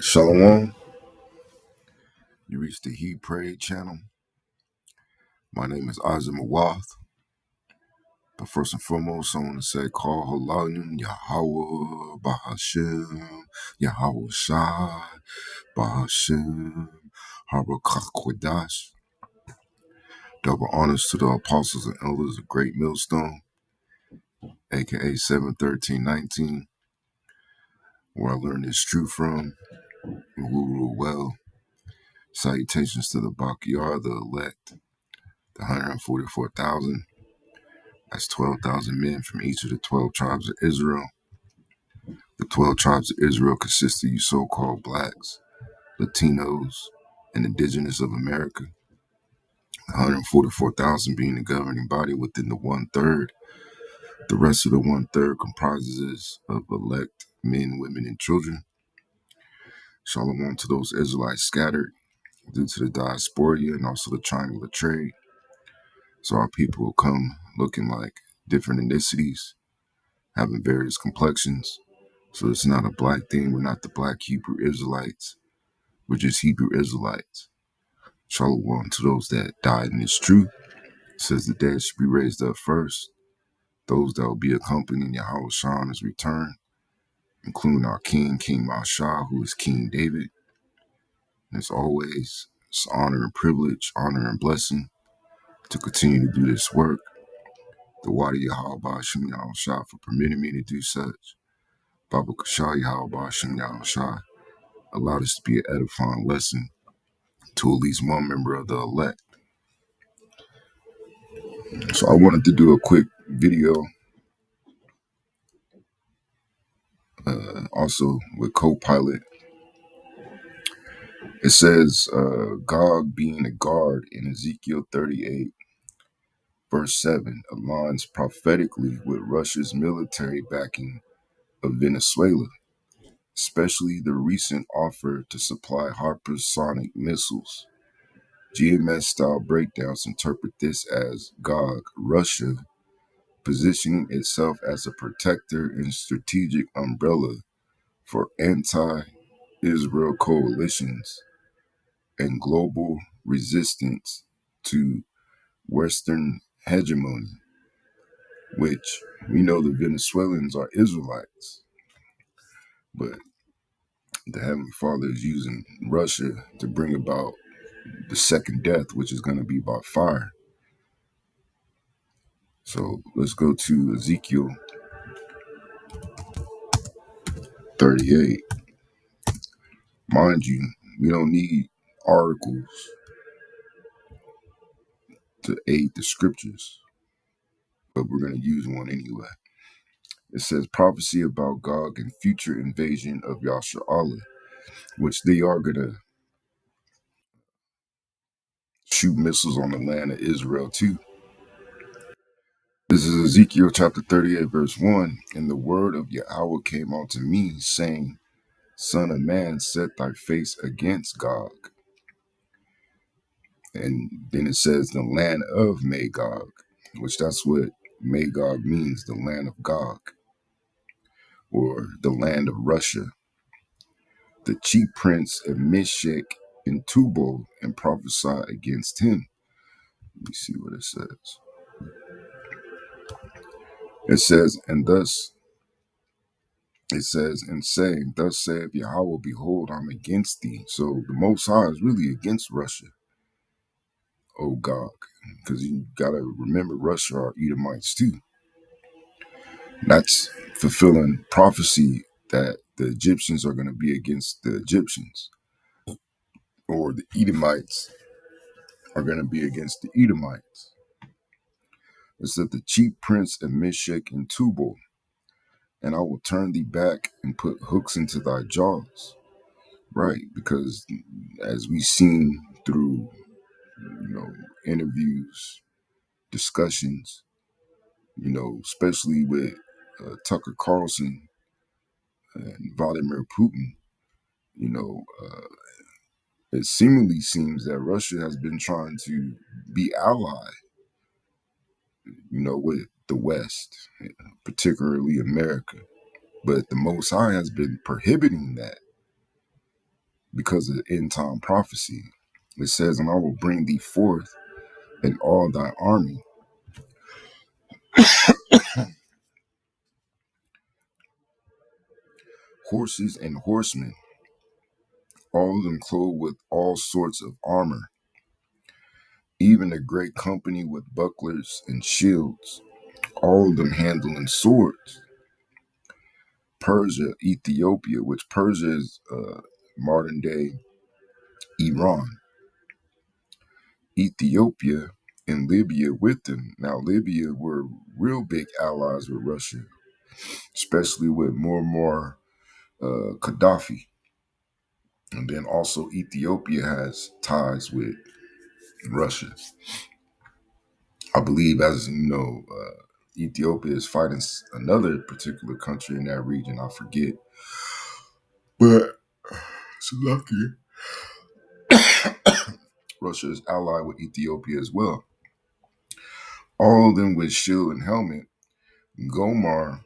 Shalom. You reached the He Prayed channel. My name is Isaac Mawath. But first and foremost, I want to say, Call Halayim Yahweh Bahashem Yahweh Shai Bahashem Harakakwedash. Double honors to the apostles and elders of Great Millstone, aka 71319, where I learned this truth from, and we rule well. Salutations to the Bakiyar, the elect, the 144,000. That's 12,000 men from each of the 12 tribes of Israel. The 12 tribes of Israel consist of you so-called blacks, Latinos, and indigenous of America. 144,000 being the governing body within the one-third. The rest of the one-third comprises of elect men, women, and children. Shalom to those Israelites scattered due to the diaspora and also the triangular trade. So our people will come looking like different ethnicities, having various complexions. So it's not a black thing. We're not the black Hebrew Israelites. We're just Hebrew Israelites. Shalom to those that died in this truth. It says the dead should be raised up first. Those that will be accompanying Yahweh Shah on his return, including our King, King Mashah, who is King David. And as always, it's honor and privilege, honor and blessing to continue to do this work. The Wadi Yahweh Ba'ashim Yahweh Shah for permitting me to do such. Baba Kashah Yahweh Ba'ashim Yahweh Shah allowed us to be an edifying lesson to at least one member of the elect. So I wanted to do a quick video also with Copilot. It says Gog being a guard in Ezekiel 38 verse 7 aligns prophetically with Russia's military backing of Venezuela, especially the recent offer to supply hypersonic missiles. GMS-style breakdowns interpret this as Gog, Russia, positioning itself as a protector and strategic umbrella for anti-Israel coalitions and global resistance to Western hegemony, which we know the Venezuelans are Israelites, but the Heavenly Father is using Russia to bring about the second death, which is going to be by fire. So let's go to Ezekiel 38. Mind you, we don't need articles to aid the scriptures, but we're going to use one anyway. It says prophecy about Gog and future invasion of Yashar'Allah, which they are going to shoot missiles on the land of Israel too. This is Ezekiel chapter 38 verse 1. And the word of Yahweh came unto me, saying, Son of man, set thy face against Gog. And then it says the land of Magog, which that's what Magog means, the land of Gog, or the land of Russia. The chief prince of Meshech and Tubal, and prophesied against him. Let me see what it says. It says, and saying, thus saith Yahweh, behold, I'm against thee. So the Most High is really against Russia, O Gog, because you got to remember Russia are Edomites too. That's fulfilling prophecy that the Egyptians are going to be against the Egyptians, or the Edomites are going to be against the Edomites. It said the chief prince of Meshech and Tubal, and I will turn thee back and put hooks into thy jaws. Right, because as we've seen through, interviews, discussions, especially with Tucker Carlson and Vladimir Putin, it seemingly seems that Russia has been trying to be allied, with the West, particularly America. But the Most High has been prohibiting that. because of the end time prophecy. It says, "And I will bring thee forth and all thy army, horses and horsemen, all of them clothed with all sorts of armor, even a great company with bucklers and shields, all of them handling swords." Persia, Ethiopia, which Persia is modern day Iran, Ethiopia, and Libya with them. Now, Libya were real big allies with Russia, especially with Muammar Gaddafi. And then also Ethiopia has ties with Russia. I believe, as you know, Ethiopia is fighting another particular country in that region. I forget, but it's lucky Russia is allied with Ethiopia as well. All of them with shield and helmet. Gomar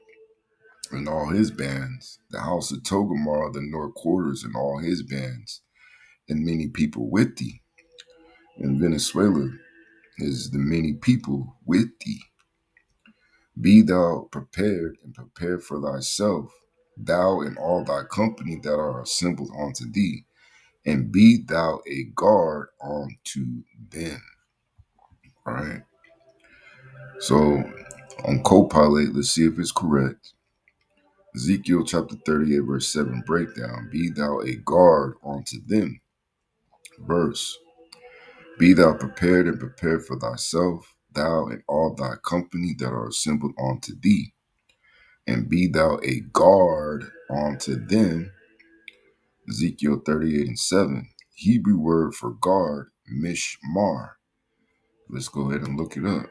and all his bands, the house of Togomar, the North Quarters, and all his bands, and many people with thee. In Venezuela is the many people with thee. Be thou prepared and prepare for thyself, thou and all thy company that are assembled unto thee, and be thou a guard unto them. All right. So on Copilot, let's see if it's correct. Ezekiel chapter 38, verse 7 breakdown. Be thou a guard unto them. Verse. Be thou prepared and prepare for thyself, thou and all thy company that are assembled unto thee, and be thou a guard unto them. Ezekiel 38 and 7. Hebrew word for guard, mishmar. Let's go ahead and look it up.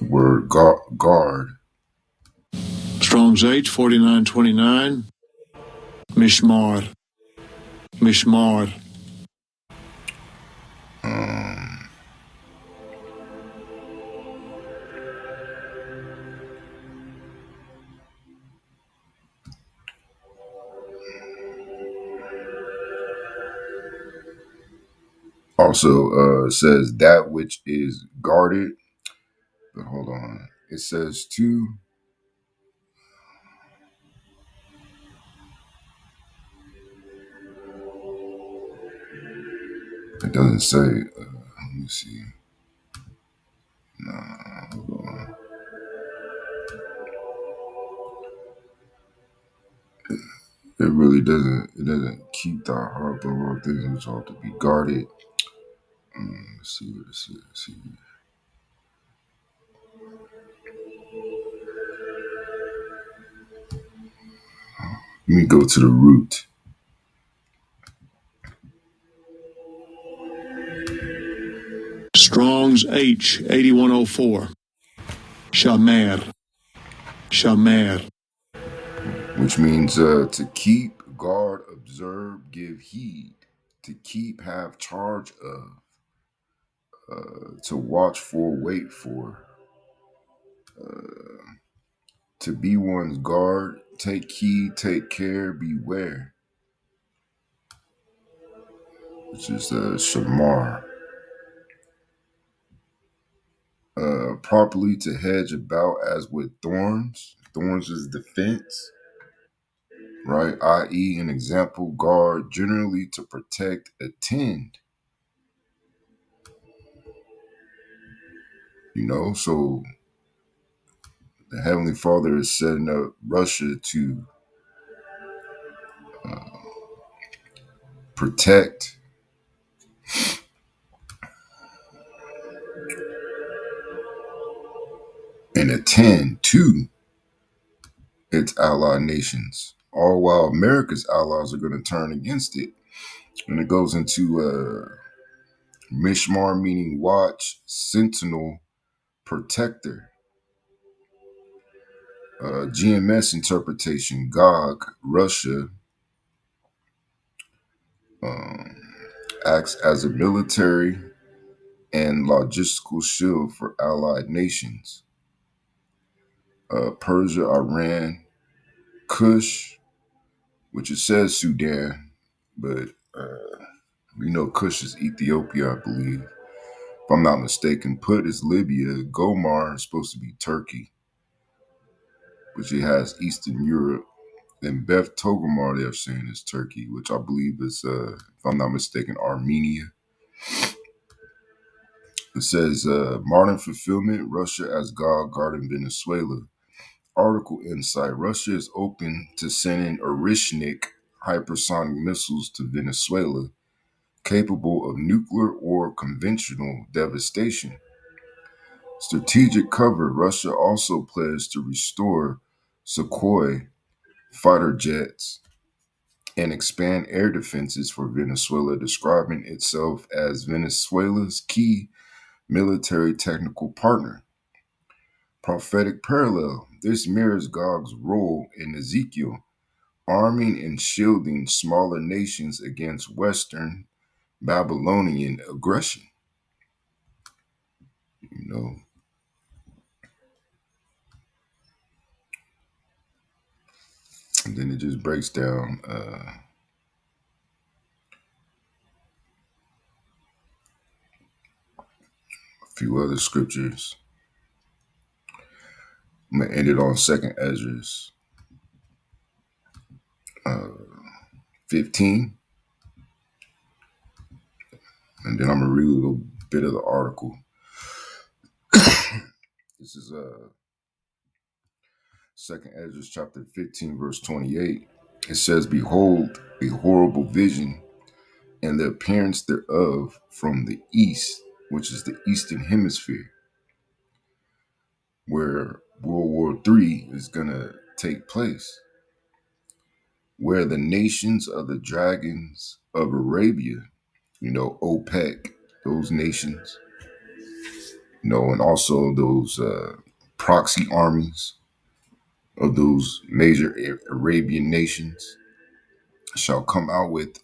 The word guard. Strong's H 4929. Mishmar. Mishmar. Also says that which is guarded. But hold on. It says to. It doesn't say. Let me see. Hold on. It really doesn't. It doesn't keep thy heart, but all things which ought to be guarded. Let's see what it says here. Let me go to the root. Strong's H 8104. Shamer. Shamer. Which means to keep, guard, observe, give heed, to keep, have charge of, to watch for, wait for, to be one's guard, take heed, take care, beware, which is shamar. Properly to hedge about as with thorns. Thorns is defense, right? I.e., an example, guard, generally to protect, attend. So the Heavenly Father is setting up Russia to protect and attend to its ally nations, all while America's allies are going to turn against it. And it goes into Mishmar, meaning watch, sentinel, protector. GMS interpretation, Gog, Russia, acts as a military and logistical shield for allied nations. Persia, Iran, Kush, which it says Sudan, but we know Kush is Ethiopia, I believe. If I'm not mistaken, Put is Libya. Gomar is supposed to be Turkey, which it has Eastern Europe. And Beth Togomar, they're saying, is Turkey, which I believe is, if I'm not mistaken, Armenia. It says, modern fulfillment, Russia as God guarding Venezuela. Article Insight, Russia is open to sending Orishnik hypersonic missiles to Venezuela, capable of nuclear or conventional devastation. Strategic cover, Russia also pledged to restore Sukhoi fighter jets and expand air defenses for Venezuela, describing itself as Venezuela's key military technical partner. Prophetic parallel, this mirrors Gog's role in Ezekiel, arming and shielding smaller nations against Western Babylonian aggression. You know, and then it just breaks down a few other scriptures. I'm gonna end it on Second Ezra 15, and then I'm gonna read a little bit of the article. This is Second Ezra chapter 15, verse 28. It says, "Behold, a horrible vision, and the appearance thereof from the east, which is the eastern hemisphere, where World War III is gonna take place, where the nations of the dragons of Arabia, OPEC, those nations, and also those proxy armies of those major Arabian nations shall come out with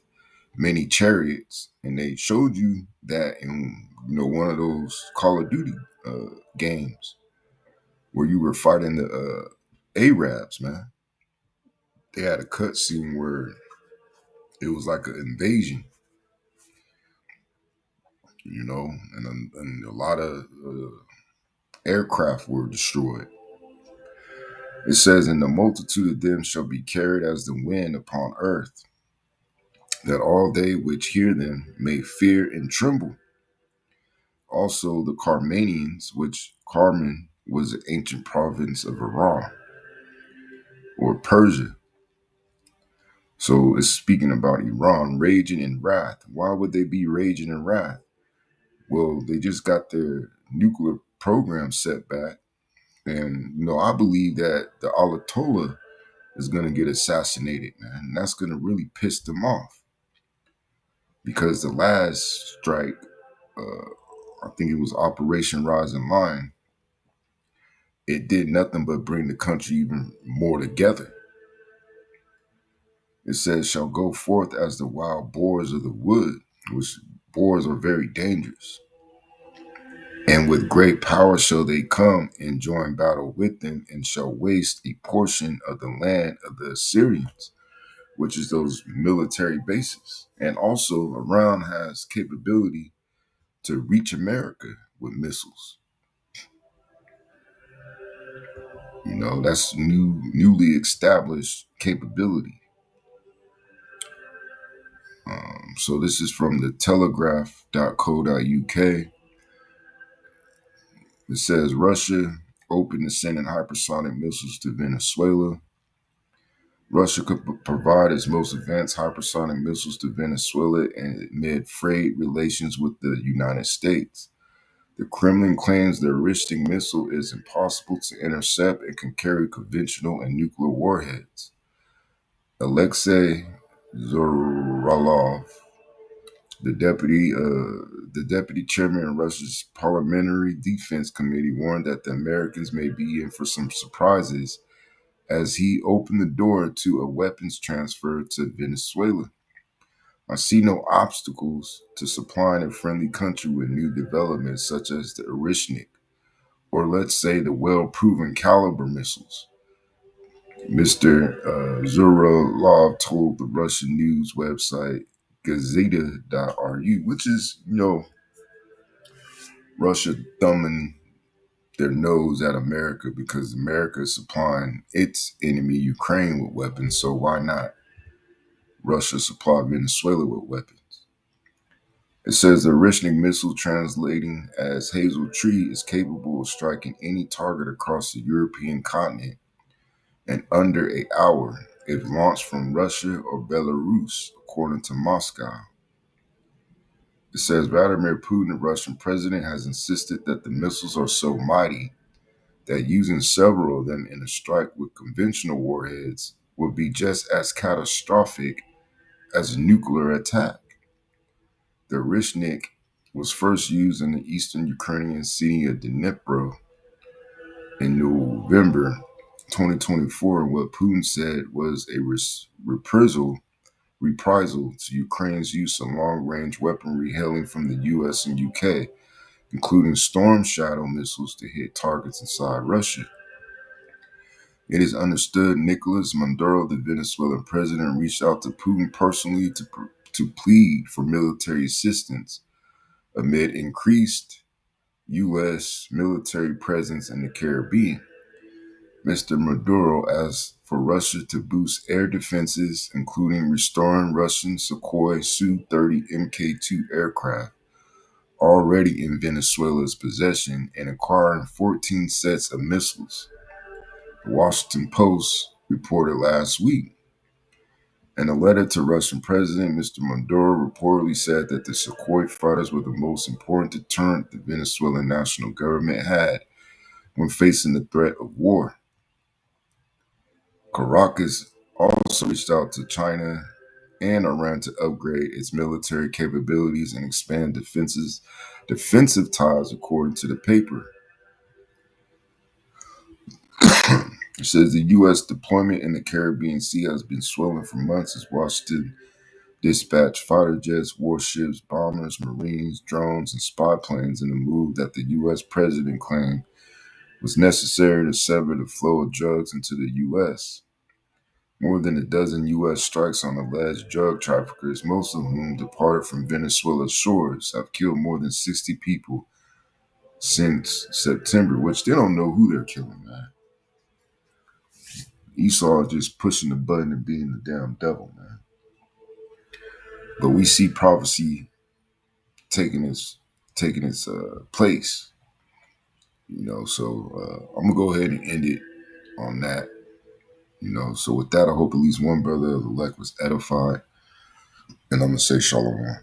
many chariots." And they showed you that in one of those Call of Duty games where you were fighting the Arabs, man. They had a cut scene where it was like an invasion, and a lot of aircraft were destroyed. It says, "And the multitude of them shall be carried as the wind upon earth, that all they which hear them may fear and tremble. Also the Carmanians, which Carmen was an ancient province of Iran or Persia." So it's speaking about Iran raging in wrath. Why would they be raging in wrath? Well, they just got their nuclear program set back. And, I believe that the Ayatollah is going to get assassinated, man. And that's going to really piss them off. Because the last strike, I think it was Operation Rising Lion, it did nothing but bring the country even more together. It says, "Shall go forth as the wild boars of the wood," which boars are very dangerous. "And with great power shall they come and join battle with them, and shall waste a portion of the land of the Assyrians," which is those military bases. And also, Iran has capability to reach America with missiles. That's newly established capability. So this is from the telegraph.co.uk. It says, "Russia open to sending hypersonic missiles to Venezuela." Russia could provide its most advanced hypersonic missiles to Venezuela amid frayed relations with the United States. The Kremlin claims the Orishnik missile is impossible to intercept and can carry conventional and nuclear warheads. Alexei Zoralov, the deputy chairman of Russia's Parliamentary Defense Committee, warned that the Americans may be in for some surprises as he opened the door to a weapons transfer to Venezuela. I see no obstacles to supplying a friendly country with new developments such as the Orishnik, or let's say the well-proven caliber missiles. Mr. Zuralov told the Russian news website Gazeta.ru, which is, Russia thumbing their nose at America because America is supplying its enemy, Ukraine, with weapons. So why not Russia supply Venezuela with weapons? It says the Orishnik missile, translating as hazel tree, is capable of striking any target across the European continent in under an hour if launched from Russia or Belarus, according to Moscow. It says Vladimir Putin, the Russian president, has insisted that the missiles are so mighty that using several of them in a strike with conventional warheads would be just as catastrophic as a nuclear attack. The Rishnik was first used in the eastern Ukrainian city of Dnipro in November 2024, and what Putin said was a reprisal to Ukraine's use of long-range weaponry hailing from the US and UK, including Storm Shadow missiles to hit targets inside Russia. It is understood Nicolas Maduro, the Venezuelan president, reached out to Putin personally to plead for military assistance amid increased U.S. military presence in the Caribbean. Mr. Maduro asked for Russia to boost air defenses, including restoring Russian Sukhoi Su-30 Mk-2 aircraft already in Venezuela's possession and acquiring 14 sets of missiles. The Washington Post reported last week. In a letter to Russian President, Mr. Maduro reportedly said that the Sukhoi fighters were the most important deterrent the Venezuelan national government had when facing the threat of war. Caracas also reached out to China and Iran to upgrade its military capabilities and expand defensive ties, according to the paper. It says the U.S. deployment in the Caribbean Sea has been swelling for months as Washington dispatched fighter jets, warships, bombers, marines, drones, and spy planes in a move that the U.S. president claimed was necessary to sever the flow of drugs into the U.S. More than a dozen U.S. strikes on alleged drug traffickers, most of whom departed from Venezuela's shores, have killed more than 60 people since September, which they don't know who they're killing, man. Esau is just pushing the button and being the damn devil, man. But we see prophecy taking its place, So I'm gonna go ahead and end it on that, So with that, I hope at least one brother of the elect was edified, and I'm gonna say shalom.